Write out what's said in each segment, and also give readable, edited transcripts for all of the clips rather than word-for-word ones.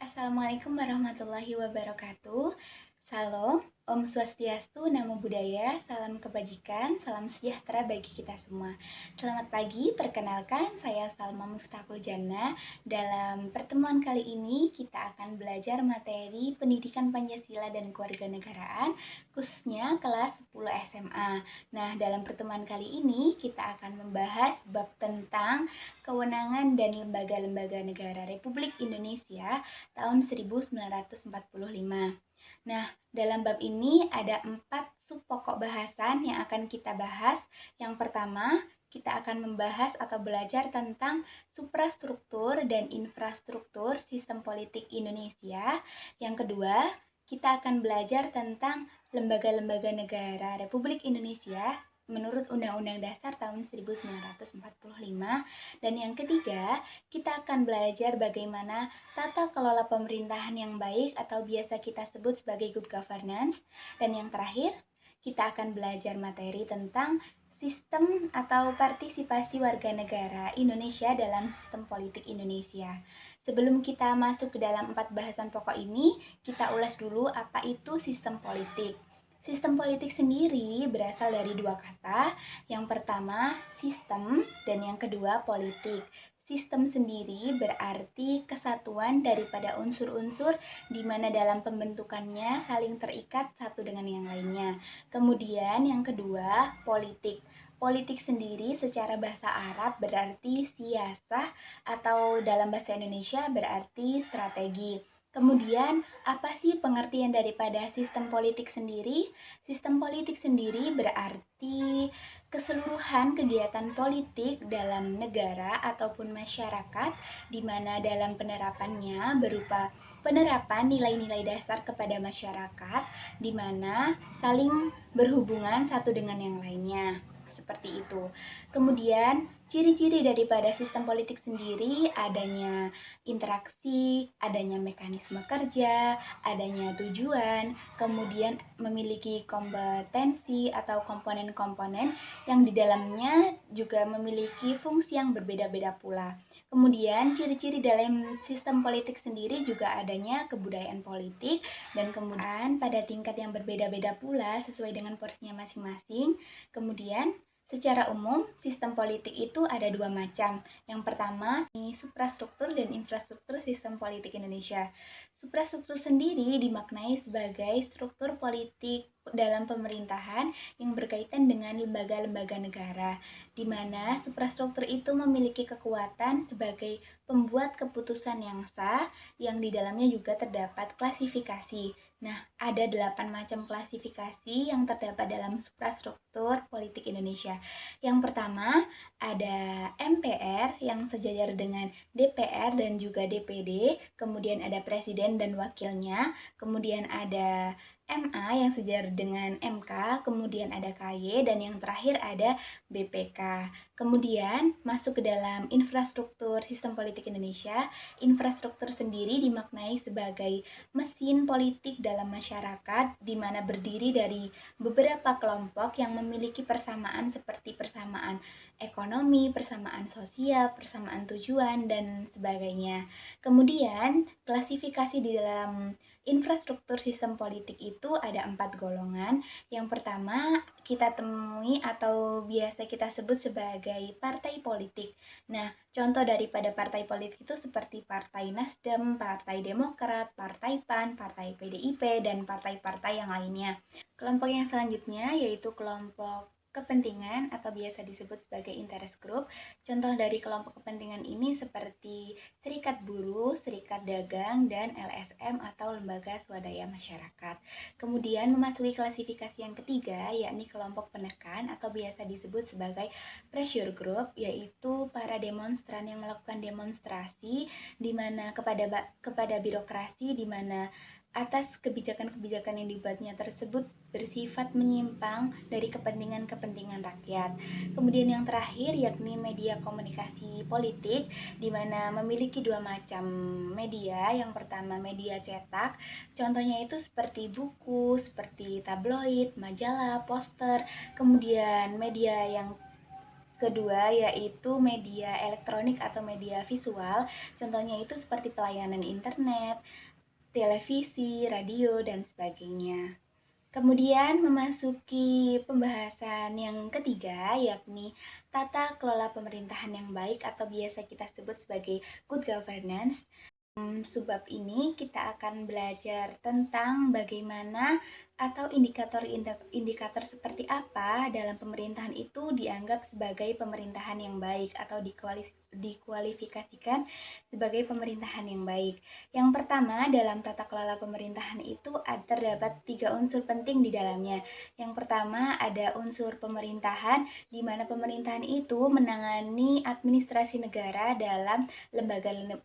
Assalamualaikum warahmatullahi wabarakatuh. Salam, Om Swastiastu, Namo Buddhaya, salam kebajikan, salam sejahtera bagi kita semua. Selamat pagi, perkenalkan saya Salma Miftahul Jannah. Dalam pertemuan kali ini kita akan belajar materi pendidikan Pancasila dan Kewarganegaraan, khususnya kelas 10 SMA. Nah, dalam pertemuan kali ini kita akan membahas bab tentang kewenangan dan lembaga-lembaga negara Republik Indonesia tahun 1945. Nah, dalam bab ini ada 4 sub pokok bahasan yang akan kita bahas. Yang pertama, kita akan membahas atau belajar tentang suprastruktur dan infrastruktur sistem politik Indonesia. Yang kedua, kita akan belajar tentang lembaga-lembaga negara Republik Indonesia menurut Undang-Undang Dasar tahun 1945. Dan yang ketiga, kita akan belajar bagaimana tata kelola pemerintahan yang baik atau biasa kita sebut sebagai good governance. Dan yang terakhir, kita akan belajar materi tentang sistem atau partisipasi warga negara Indonesia dalam sistem politik Indonesia. Sebelum kita masuk ke dalam 4 bahasan pokok ini, kita ulas dulu apa itu sistem politik. Sistem politik sendiri berasal dari 2 kata. Yang pertama, sistem, dan yang kedua, politik. Sistem sendiri berarti kesatuan daripada unsur-unsur di mana dalam pembentukannya saling terikat satu dengan yang lainnya. Kemudian yang kedua, politik. Politik sendiri secara bahasa Arab berarti siasah atau dalam bahasa Indonesia berarti strategi. Kemudian, apa sih pengertian daripada sistem politik sendiri? Sistem politik sendiri berarti keseluruhan kegiatan politik dalam negara ataupun masyarakat di mana dalam penerapannya berupa penerapan nilai-nilai dasar kepada masyarakat di mana saling berhubungan satu dengan yang lainnya. Seperti itu. Kemudian, ciri-ciri daripada sistem politik sendiri adanya interaksi, adanya mekanisme kerja, adanya tujuan, kemudian memiliki kompetensi atau komponen-komponen yang di dalamnya juga memiliki fungsi yang berbeda-beda pula. Kemudian ciri-ciri dalam sistem politik sendiri juga adanya kebudayaan politik dan kemudian pada tingkat yang berbeda-beda pula sesuai dengan porsinya masing-masing. Kemudian secara umum, sistem politik itu ada 2 macam. Yang pertama, suprastruktur dan infrastruktur sistem politik Indonesia. Suprastruktur sendiri dimaknai sebagai struktur politik dalam pemerintahan yang berkaitan dengan lembaga-lembaga negara, di mana suprastruktur itu memiliki kekuatan sebagai pembuat keputusan yang sah, yang di dalamnya juga terdapat klasifikasi. Nah, ada 8 macam klasifikasi yang terdapat dalam suprastruktur politik Indonesia. Yang pertama, ada MPR yang sejajar dengan DPR dan juga DPD, kemudian ada Presiden dan Wakilnya, kemudian ada MA yang sejajar dengan MK, kemudian ada KY, dan yang terakhir ada BPK. Kemudian masuk ke dalam infrastruktur sistem politik Indonesia. Infrastruktur sendiri dimaknai sebagai mesin politik dalam masyarakat, di mana berdiri dari beberapa kelompok yang memiliki persamaan seperti persamaan ekonomi, persamaan sosial, persamaan tujuan, dan sebagainya. Kemudian, klasifikasi di dalam infrastruktur sistem politik itu ada 4 golongan. Yang pertama, kita temui atau biasa kita sebut sebagai partai politik. Nah, contoh daripada partai politik itu seperti Partai Nasdem, Partai Demokrat, Partai PAN, Partai PDIP, dan partai-partai yang lainnya. Kelompok yang selanjutnya yaitu kelompok kepentingan atau biasa disebut sebagai interest group. Contoh dari kelompok kepentingan ini seperti Serikat Buruh, Serikat Dagang, dan LSM atau Lembaga Swadaya Masyarakat. Kemudian memasuki klasifikasi yang ketiga, yakni kelompok penekan atau biasa disebut sebagai pressure group, yaitu para demonstran yang melakukan demonstrasi di mana kepada birokrasi di mana atas kebijakan-kebijakan yang dibuatnya tersebut bersifat menyimpang dari kepentingan-kepentingan rakyat. Kemudian yang terakhir yakni media komunikasi politik, di mana memiliki 2 macam media. Yang pertama media cetak, contohnya itu seperti buku, seperti tabloid, majalah, poster. Kemudian media yang kedua yaitu media elektronik atau media visual. Contohnya itu seperti pelayanan internet, televisi, radio, dan sebagainya. Kemudian memasuki pembahasan yang ketiga, yakni tata kelola pemerintahan yang baik atau biasa kita sebut sebagai good governance. Sebab ini kita akan belajar tentang bagaimana atau indikator seperti apa dalam pemerintahan itu dianggap sebagai pemerintahan yang baik atau dikualifikasikan sebagai pemerintahan yang baik. Yang pertama, dalam tata kelola pemerintahan itu terdapat 3 unsur penting di dalamnya. Yang pertama ada unsur pemerintahan, di mana pemerintahan itu menangani administrasi negara dalam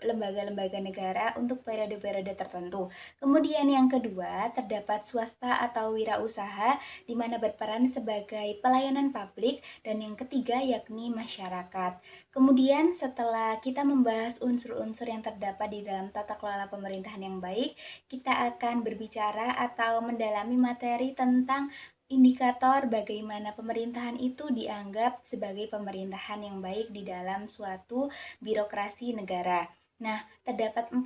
lembaga-lembaga negara untuk periode-periode tertentu. Kemudian yang kedua, terdapat swasta atau wirausaha di mana berperan sebagai pelayanan publik, dan yang ketiga yakni masyarakat. Kemudian setelah kita membahas unsur-unsur yang terdapat di dalam tata kelola pemerintahan yang baik, kita akan berbicara atau mendalami materi tentang indikator bagaimana pemerintahan itu dianggap sebagai pemerintahan yang baik di dalam suatu birokrasi negara. Nah, terdapat 4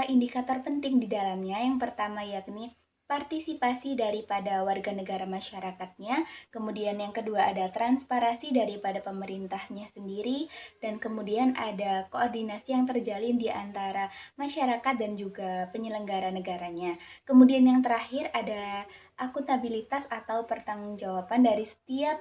indikator penting di dalamnya. Yang pertama yakni partisipasi daripada warga negara masyarakatnya, kemudian yang kedua ada transparansi daripada pemerintahnya sendiri, dan kemudian ada koordinasi yang terjalin di antara masyarakat dan juga penyelenggara negaranya. Kemudian yang terakhir ada akuntabilitas atau pertanggungjawaban dari setiap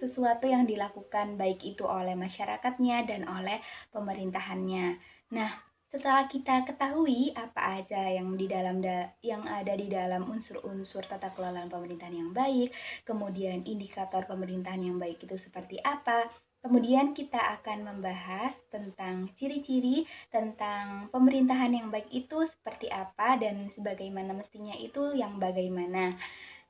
sesuatu yang dilakukan baik itu oleh masyarakatnya dan oleh pemerintahannya. Nah, setelah kita ketahui apa aja yang ada di dalam unsur-unsur tata kelola pemerintahan yang baik, kemudian indikator pemerintahan yang baik itu seperti apa, kemudian kita akan membahas tentang ciri-ciri tentang pemerintahan yang baik itu seperti apa dan sebagaimana mestinya itu yang bagaimana.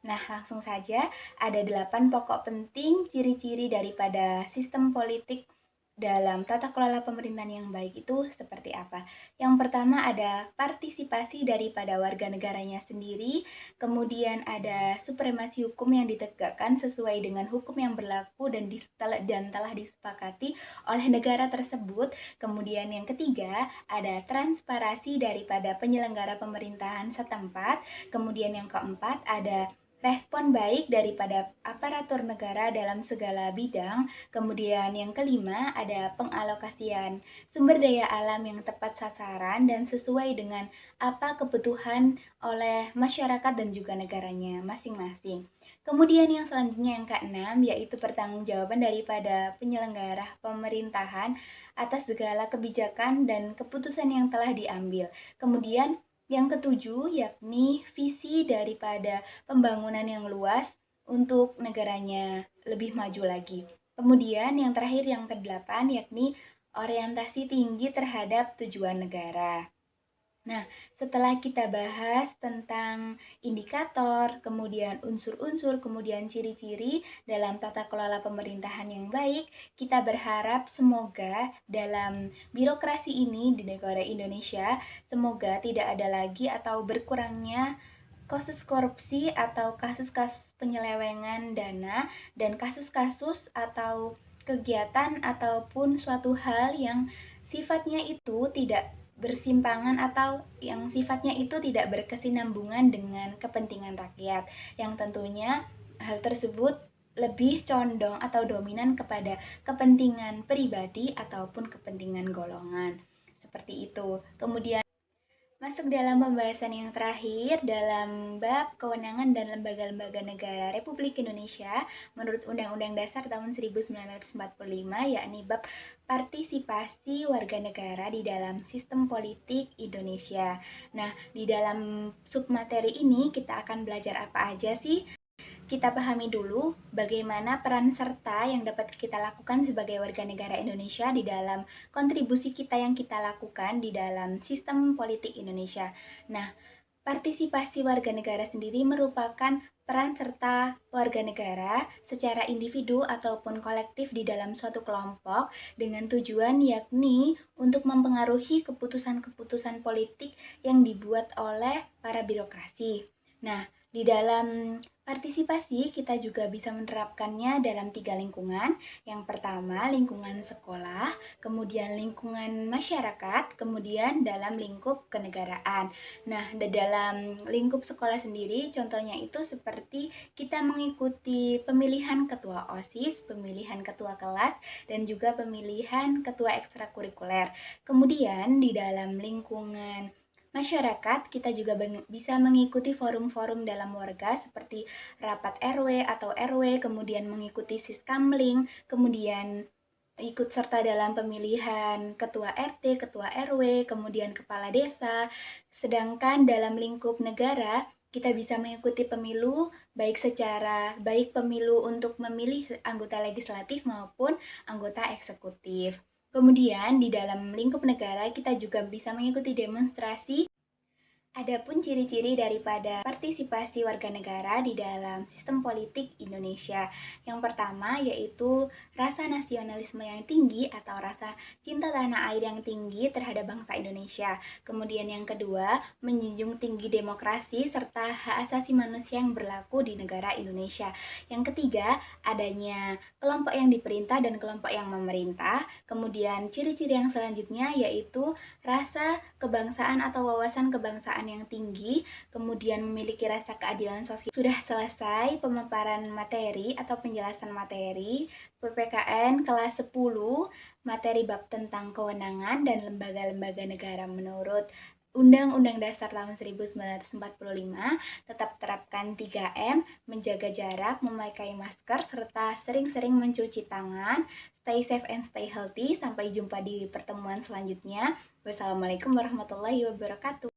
Nah, langsung saja ada 8 pokok penting ciri-ciri daripada sistem politik dalam tata kelola pemerintahan yang baik itu seperti apa. Yang pertama ada partisipasi daripada warga negaranya sendiri, kemudian ada supremasi hukum yang ditegakkan sesuai dengan hukum yang berlaku dan telah disepakati oleh negara tersebut. Kemudian yang ketiga ada transparansi daripada penyelenggara pemerintahan setempat. Kemudian yang keempat ada respon baik daripada aparatur negara dalam segala bidang. Kemudian yang kelima ada pengalokasian sumber daya alam yang tepat sasaran dan sesuai dengan apa kebutuhan oleh masyarakat dan juga negaranya masing-masing. Kemudian yang selanjutnya yang keenam yaitu pertanggungjawaban daripada penyelenggara pemerintahan atas segala kebijakan dan keputusan yang telah diambil. Kemudian yang ketujuh yakni visi daripada pembangunan yang luas untuk negaranya lebih maju lagi. Kemudian yang terakhir yang kedelapan yakni orientasi tinggi terhadap tujuan negara. Nah, setelah kita bahas tentang indikator, kemudian unsur-unsur, kemudian ciri-ciri dalam tata kelola pemerintahan yang baik, kita berharap semoga dalam birokrasi ini di negara Indonesia, semoga tidak ada lagi atau berkurangnya kasus korupsi atau kasus-kasus penyelewengan dana dan kasus-kasus atau kegiatan ataupun suatu hal yang sifatnya itu tidak bersimpangan atau yang sifatnya itu tidak berkesinambungan dengan kepentingan rakyat, yang tentunya hal tersebut lebih condong atau dominan kepada kepentingan pribadi ataupun kepentingan golongan. Seperti itu. Kemudian masuk dalam pembahasan yang terakhir dalam bab kewenangan dan lembaga-lembaga negara Republik Indonesia menurut Undang-Undang Dasar tahun 1945, yakni bab partisipasi warga negara di dalam sistem politik Indonesia. Nah, di dalam submateri ini kita akan belajar apa aja sih? Kita pahami dulu bagaimana peran serta yang dapat kita lakukan sebagai warga negara Indonesia di dalam kontribusi kita yang kita lakukan di dalam sistem politik Indonesia. Nah, partisipasi warga negara sendiri merupakan peran serta warga negara secara individu ataupun kolektif di dalam suatu kelompok dengan tujuan yakni untuk mempengaruhi keputusan-keputusan politik yang dibuat oleh para birokrasi. Nah, di dalam Partisipasi kita juga bisa menerapkannya dalam 3 lingkungan. Yang pertama, lingkungan sekolah, kemudian lingkungan masyarakat, kemudian dalam lingkup kenegaraan. Nah, di dalam lingkup sekolah sendiri, contohnya itu seperti kita mengikuti pemilihan ketua OSIS, pemilihan ketua kelas, dan juga pemilihan ketua ekstrakurikuler. Kemudian di dalam lingkungan masyarakat, kita juga bisa mengikuti forum-forum dalam warga seperti rapat RW atau RW, kemudian mengikuti siskamling, kemudian ikut serta dalam pemilihan ketua RT, ketua RW, kemudian kepala desa. Sedangkan dalam lingkup negara, kita bisa mengikuti pemilu baik pemilu untuk memilih anggota legislatif maupun anggota eksekutif. Kemudian di dalam lingkup negara kita juga bisa mengikuti demonstrasi. Adapun ciri-ciri daripada partisipasi warga negara di dalam sistem politik Indonesia. Yang pertama yaitu rasa nasionalisme yang tinggi atau rasa cinta tanah air yang tinggi terhadap bangsa Indonesia. Kemudian yang kedua, menjunjung tinggi demokrasi serta hak asasi manusia yang berlaku di negara Indonesia. Yang ketiga, adanya kelompok yang diperintah dan kelompok yang memerintah. Kemudian ciri-ciri yang selanjutnya yaitu rasa kebangsaan atau wawasan kebangsaan yang tinggi, kemudian memiliki rasa keadilan sosial. Sudah selesai pemaparan materi atau penjelasan materi PPKN kelas 10, materi bab tentang kewenangan dan lembaga-lembaga negara menurut Undang-Undang Dasar tahun 1945. Tetap terapkan 3M, menjaga jarak, memakai masker, serta sering-sering mencuci tangan. Stay safe and stay healthy. Sampai jumpa di pertemuan selanjutnya. Wassalamualaikum warahmatullahi wabarakatuh.